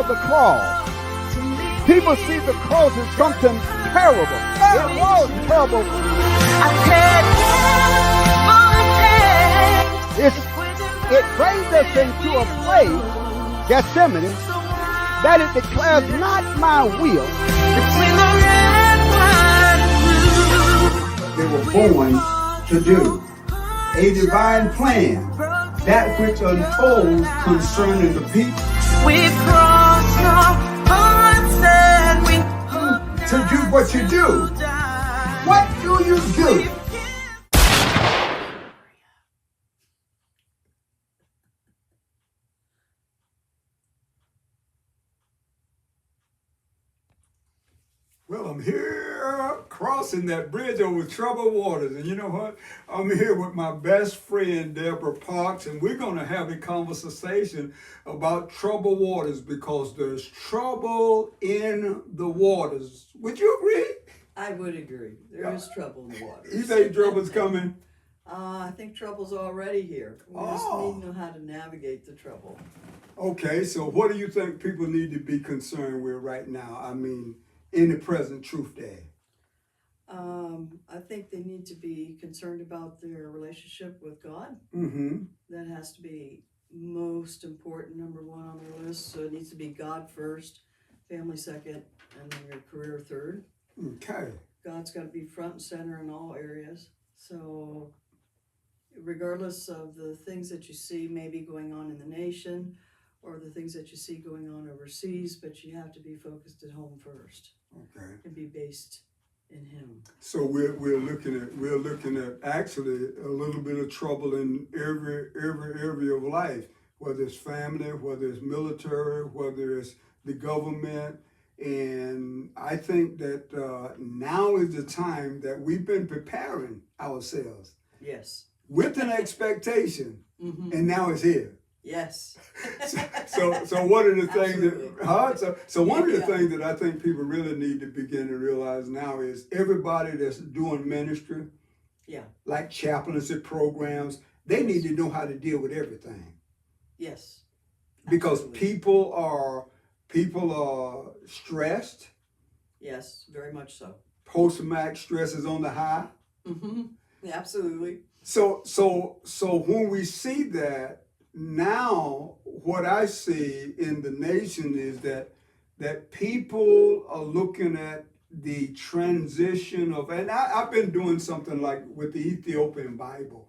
of the cross, people see the cross as something terrible. It was terrible. It brings us into a place, Gethsemane, that it declares not my will. They were born to do a divine plan, that which unfolds concerning the people. We cross our hearts and we to do what you do. What do you do? Well, I'm here crossing that bridge over troubled waters. And you know what? I'm here with my best friend, Deborah Parks, and we're going to have a conversation about troubled waters because there's trouble in the waters. Would you agree? I would agree. There is trouble in the waters. You think trouble's coming? I think trouble's already here. We just need to know how to navigate the trouble. Okay, so what do you think people need to be concerned with right now? I mean, in the present truth day? I think they need to be concerned about their relationship with God. Mm-hmm. That has to be most important, number one on their list. So it needs to be God first, family second, and then your career third. Okay. God's got to be front and center in all areas. So regardless of the things that you see maybe going on in the nation or the things that you see going on overseas, but you have to be focused at home first. Okay. And be based in Him. So we're looking at actually a little bit of trouble in every area of life, whether it's family, whether it's military, whether it's the government. And I think that now is the time that we've been preparing ourselves. Yes. With an expectation, and now it's here. Yes. So one of the things that one of the things that I think people really need to begin to realize now is everybody that's doing ministry, like chaplaincy programs, they need to know how to deal with everything. Yes. Because people are stressed. Yes, very much so. Post-traumatic stress is on the high. Mm-hmm. Absolutely. So when we see that, now what I see in the nation is that people are looking at the transition of, and I've been doing something like with the Ethiopian Bible,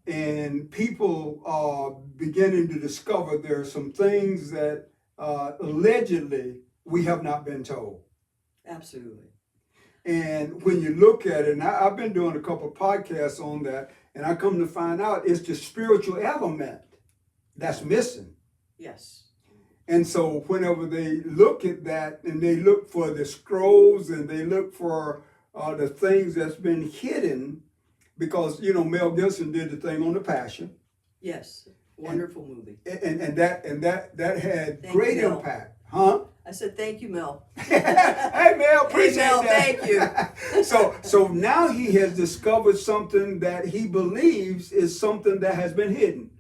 and people are beginning to discover there are some things that allegedly we have not been told. Absolutely. And when you look at it, and I've been doing a couple of podcasts on that, and I come to find out it's the spiritual element that's missing. Yes. And so whenever they look at that and they look for the scrolls and they look for the things that's been hidden, because, you know, Mel Gibson did the thing on the Passion. Yes. Wonderful movie. And that had Thank great you, Mel. impact. Huh? I said, thank you, Mel. Hey, Mel, appreciate Mel, that. thank you. So now he has discovered something that he believes is something that has been hidden.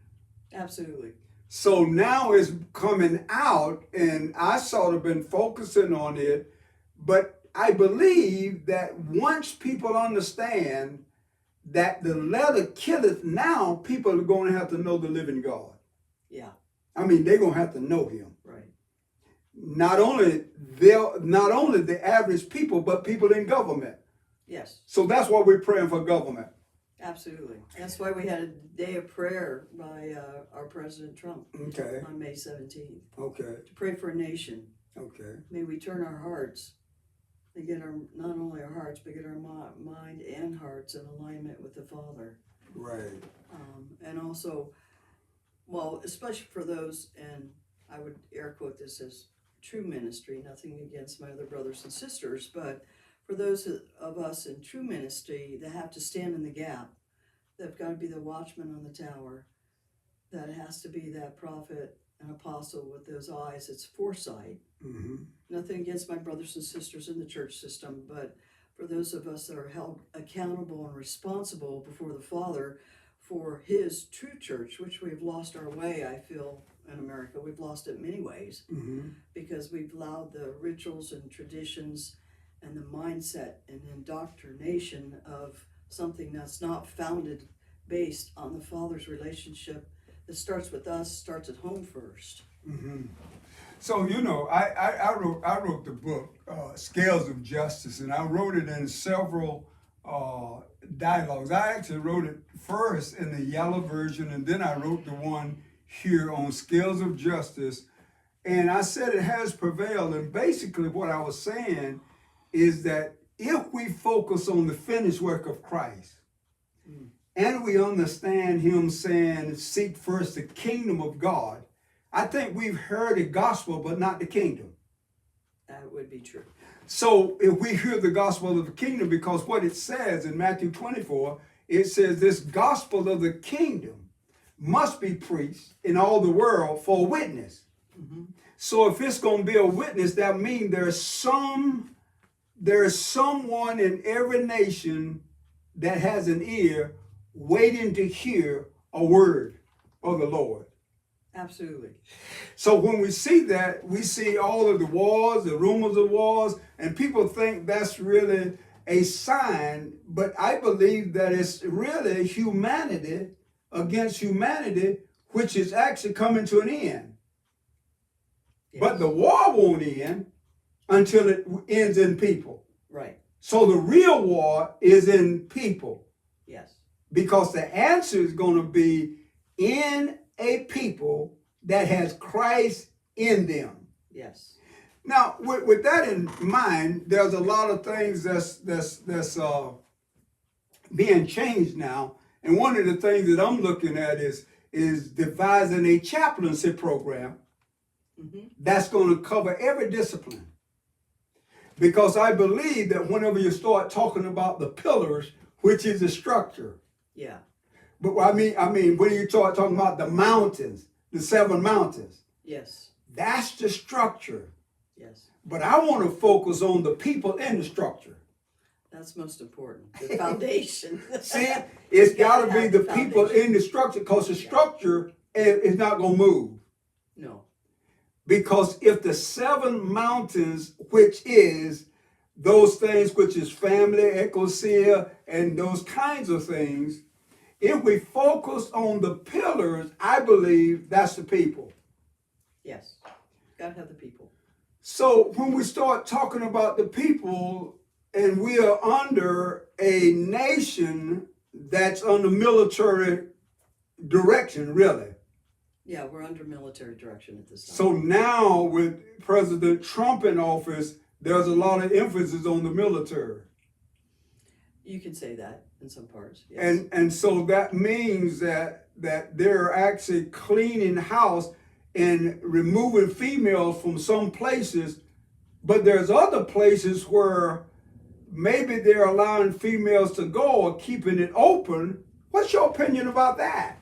Absolutely. So now it's coming out, and I sort of been focusing on it, but I believe that once people understand that the letter killeth, now people are going to have to know the living God. Yeah. I mean, they're going to have to know Him. Right. Not only the average people, but people in government. Yes. So that's why we're praying for government. Absolutely. That's why we had a day of prayer by our President Trump on May 17th. Okay. To pray for a nation. Okay. May we turn our hearts and get not only our hearts, but get our mind and hearts in alignment with the Father. Right. And also, well, especially for those, and I would air quote this as true ministry, nothing against my other brothers and sisters, but for those of us in true ministry that have to stand in the gap, they've got to be the watchman on the tower, that has to be that prophet and apostle with those eyes. It's foresight. Mm-hmm. Nothing against my brothers and sisters in the church system, but for those of us that are held accountable and responsible before the Father for His true church, which we've lost our way, I feel, in America. We've lost it in many ways because we've allowed the rituals and traditions and the mindset and indoctrination of something that's not founded based on the Father's relationship that starts with us, starts at home first. So, you know, I wrote the book, Scales of Justice, and I wrote it in several dialogues. I actually wrote it first in the yellow version, and then I wrote the one here on Scales of Justice. And I said it has prevailed. And basically what I was saying is that if we focus on the finished work of Christ, and we understand him saying, seek first the kingdom of God, I think we've heard the gospel, but not the kingdom. That would be true. So if we hear the gospel of the kingdom, because what it says in Matthew 24, it says this gospel of the kingdom must be preached in all the world for a witness. So if it's going to be a witness, that means there's someone in every nation that has an ear waiting to hear a word of the Lord. Absolutely. So when we see that, we see all of the wars, the rumors of wars, and people think that's really a sign, but I believe that it's really humanity against humanity, which is actually coming to an end. Yes. But the war won't end until it ends in people. Right. So the real war is in people. Yes. Because the answer is going to be in a people that has Christ in them. Yes. Now, with that in mind, there's a lot of things that's being changed now, and one of the things that I'm looking at is devising a chaplaincy program that's going to cover every discipline. Because I believe that whenever you start talking about the pillars, which is the structure. Yeah. But I mean, when you start talking about the mountains, the 7 mountains. Yes. That's the structure. Yes. But I want to focus on the people in the structure. That's most important. The foundation. See, it's got to be the people in the structure, because the structure is not going to move. No. Because if the 7 mountains, which is those things, which is family, ecclesia, and those kinds of things, if we focus on the pillars, I believe that's the people. Yes. Got to have the people. So when we start talking about the people, and we are under a nation that's under military direction, really. Yeah, we're under military direction at this time. So now with President Trump in office, there's a lot of emphasis on the military. You can say that in some parts. Yes. And so that means that they're actually cleaning house and removing females from some places, but there's other places where maybe they're allowing females to go or keeping it open. What's your opinion about that?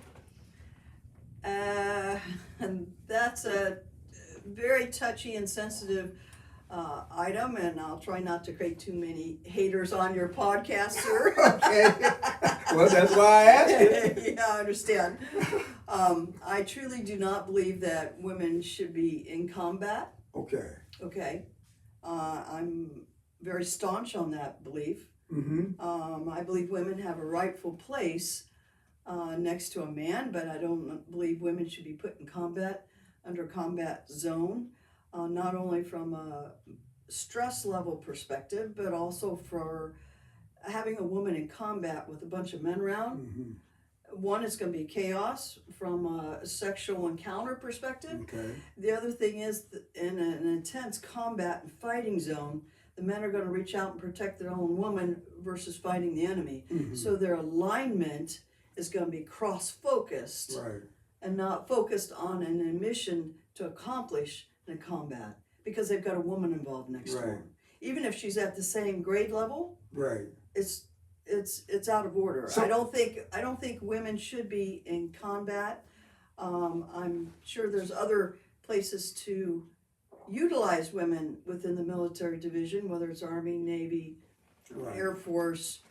And that's a very touchy and sensitive item, and I'll try not to create too many haters on your podcast, sir. Okay. Well, that's why I asked it. Yeah, I understand. I truly do not believe that women should be in combat. Okay. Okay. I'm very staunch on that belief. I believe women have a rightful place next to a man, but I don't believe women should be put in combat, under combat zone, not only from a stress level perspective, but also for having a woman in combat with a bunch of men around. One, it's going to be chaos from a sexual encounter perspective. Okay. The other thing is, in an intense combat and fighting zone, the men are going to reach out and protect their own woman versus fighting the enemy. So their alignment is going to be cross-focused, Right. and not focused on a mission to accomplish in a combat, because they've got a woman involved next to them. Even if she's at the same grade level, Right. it's out of order. So, I don't think women should be in combat. I'm sure there's other places to utilize women within the military division, whether it's Army, Navy, right. Air Force,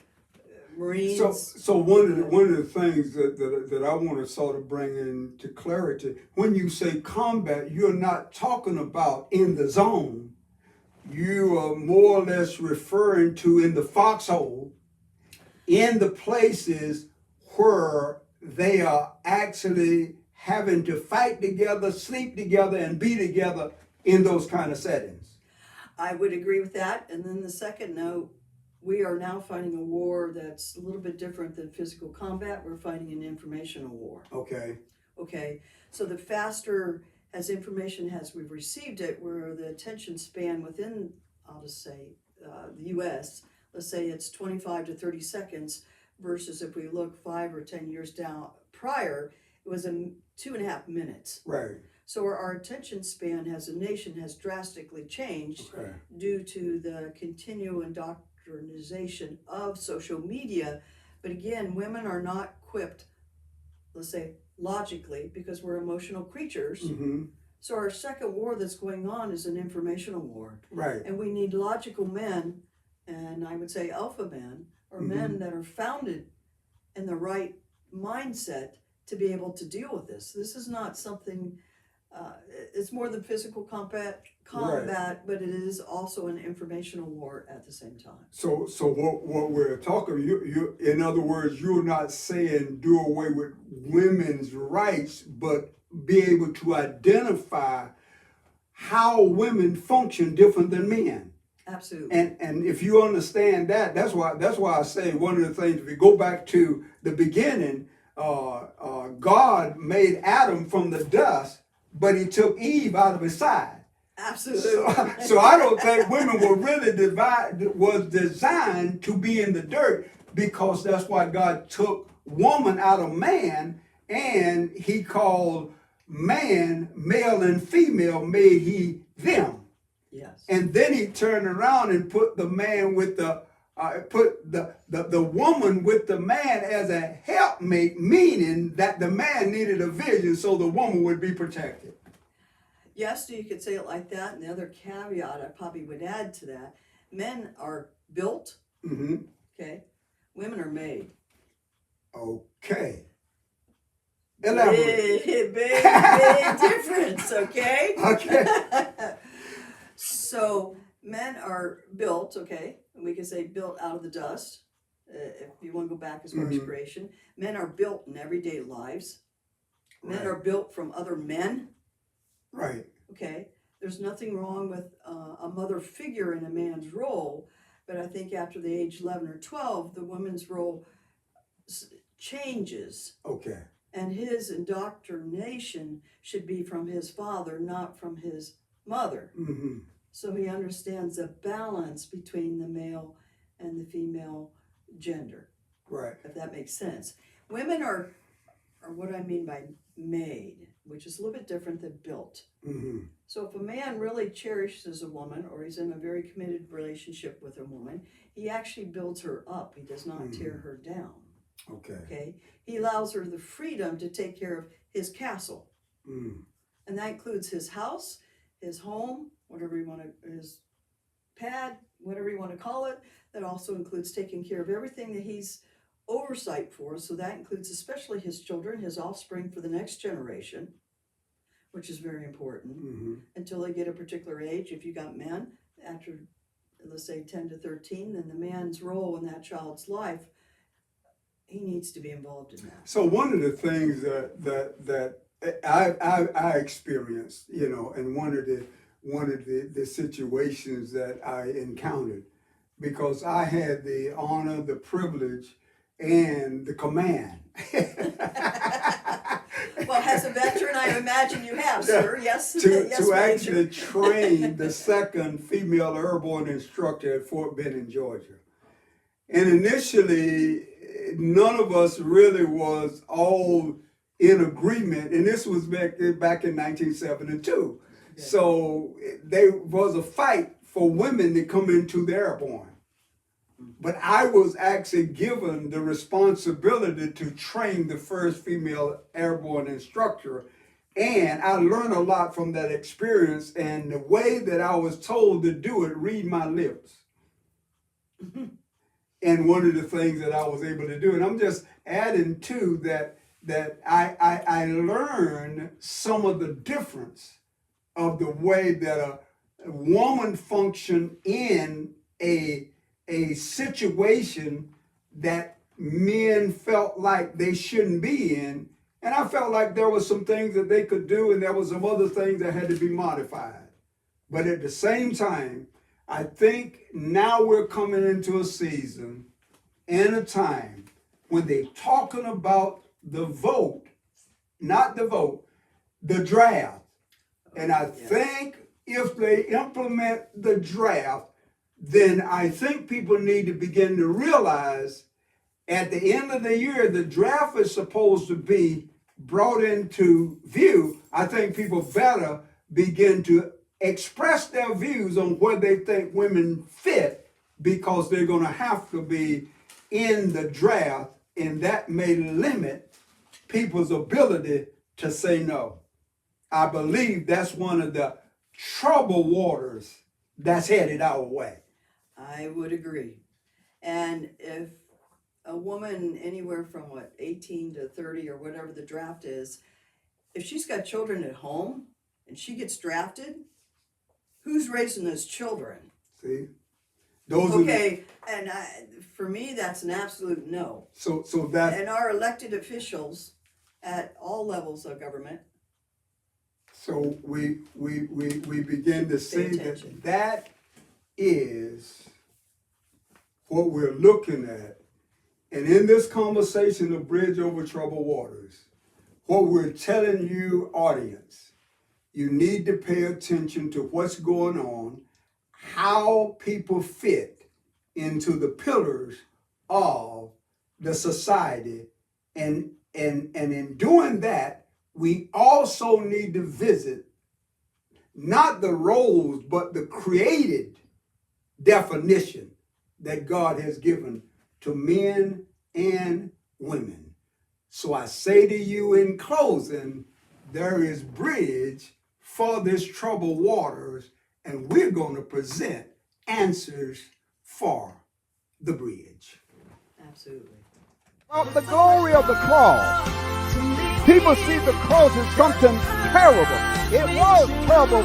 Marines. So one of the things that I want to sort of bring into clarity, when you say combat, you're not talking about in the zone. You are more or less referring to in the foxhole, in the places where they are actually having to fight together, sleep together, and be together in those kind of settings. I would agree with that. And then the second note, we are now fighting a war that's a little bit different than physical combat. We're fighting an informational war. Okay. Okay. So the faster as information as we've received it, where the attention span within, I'll just say, the U.S., let's say it's 25 to 30 seconds, versus if we look 5 or 10 years down prior, it was 2.5 minutes. Right. So our attention span as a nation has drastically changed due to the continual indoctrination of social media. But again, women are not equipped, let's say, logically, because we're emotional creatures. Mm-hmm. So our second war that's going on is an informational war. Right. And we need logical men, and I would say alpha men, or men that are founded in the right mindset to be able to deal with this. This is not something, it's more than physical combat, but it is also an informational war at the same time. So what we're talking, you in other words, you're not saying do away with women's rights, but be able to identify how women function different than men. Absolutely. And if you understand that, that's why I say one of the things, if you go back to the beginning, God made Adam from the dust, but he took Eve out of his side. Absolutely. So I don't think women were really was designed to be in the dirt, because that's why God took woman out of man, and he called man, male and female, made he them. Yes. And then he turned around and put the man with the woman with the man as a helpmate, meaning that the man needed a vision so the woman would be protected. Yes, so you could say it like that. And the other caveat I probably would add to that, men are built, okay? Women are made. Okay. Elaborate. Big difference, okay? Okay. So men are built, okay? And we can say built out of the dust, if you want to go back as far as creation. Men are built in everyday lives. Men are built from other men. Right. Okay, there's nothing wrong with a mother figure in a man's role, but I think after the age 11 or 12, the woman's role changes. Okay. And his indoctrination should be from his father, not from his mother. Mm-hmm. So he understands the balance between the male and the female gender. Right. If that makes sense. Women are what I mean by made, which is a little bit different than built. Mm-hmm. So if a man really cherishes a woman, or he's in a very committed relationship with a woman, he actually builds her up. He does not tear her down. Okay. Okay. He allows her the freedom to take care of his castle. And that includes his house, his home, whatever you want to, his pad, whatever you want to call it. That also includes taking care of everything that he's oversight for. So that includes especially his children, his offspring for the next generation, which is very important until they get a particular age. If you got men after, let's say 10 to 13, then the man's role in that child's life, he needs to be involved in that. So one of the things that I experienced, and one of the situations that I encountered, because I had the honor, the privilege, and the command. Well, as a veteran, I imagine you have, sir. Yes. To actually train the second female airborne instructor at Fort Benning, Georgia. And initially, none of us really was all in agreement, and this was back in 1972. Okay. So there was a fight for women to come into the airborne. But I was actually given the responsibility to train the first female airborne instructor. And I learned a lot from that experience, and the way that I was told to do it, read my lips. in one of the things that I was able to do. And I'm just adding to that I learned some of the difference of the way that a woman functioned in a situation that men felt like they shouldn't be in. And I felt like there were some things that they could do, and there were some other things that had to be modified. But at the same time, I think now we're coming into a season and a time when they're talking about the vote, not the vote, the draft. And I think if they implement the draft, then I think people need to begin to realize at the end of the year, the draft is supposed to be brought into view. I think people better begin to express their views on where they think women fit, because they're going to have to be in the draft, and that may limit people's ability to say no. I believe that's one of the troubled waters that's headed our way. I would agree. And if a woman anywhere from 18 to 30 or whatever the draft is, if she's got children at home and she gets drafted, who's raising those children? See? For me, that's an absolute no. So that, and our elected officials at all levels of government. So we begin to see that is what we're looking at. And in this conversation of Bridge Over Troubled Waters, what we're telling you, audience, you need to pay attention to what's going on, how people fit into the pillars of the society. And in doing that, we also need to visit not the roles, but the created definition that God has given to men and women. So I say to you in closing, there is bridge for this troubled waters, and we're going to present answers for the bridge. Absolutely. Well, the glory of the cross. People see the cross as something terrible. It was terrible.